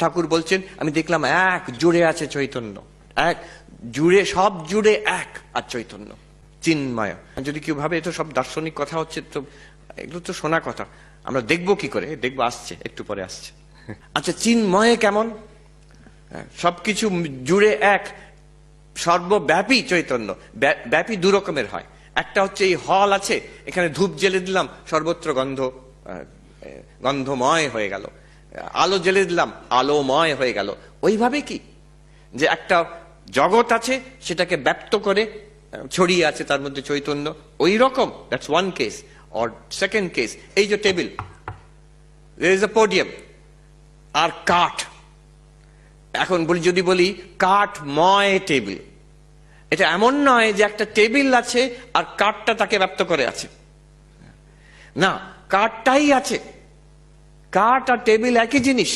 ঠাকুর বলছেন আমি দেখলাম এক জুড়ে আছে চৈতন্য, এক জুড়ে, সব জুড়ে এক আর চৈতন্য চিন্ময়। যদি কেউ ভাবে এটা সব দার্শনিক কথা হচ্ছে, তো এগুলো তো শোনা কথা, আমরা দেখবো কি করে? দেখবো, আসছে, একটু পরে আসছে। আচ্ছা, চিন্ময় কেমন? সবকিছু জুড়ে এক, সর্বব্যাপী চৈতন্য। ব্যাপী দু রকমের হয়। একটা হচ্ছে এই হল আছে, এখানে ধূপ জেলে দিলাম, সর্বত্র গন্ধময় হয়ে গেল। আলো জেলে দিলাম, আলোময় হয়ে গেল। ওইভাবে কি যে একটা জগৎ আছে, সেটাকে ব্যক্ত করে ছড়িয়ে আছে তার মধ্যে চৈতন্য, ওই রকম। That's one case. Or second case, এই যে table, there is a podium, আর কাঠ। এখন যদি বলি কাঠময় টেবিল, এটা এমন নয় যে একটা টেবিল আছে আর কাঠটা তাকে ব্যক্ত করে আছে, না, কাঠটাই আছে। কাঠ আর টেবিল একই জিনিস।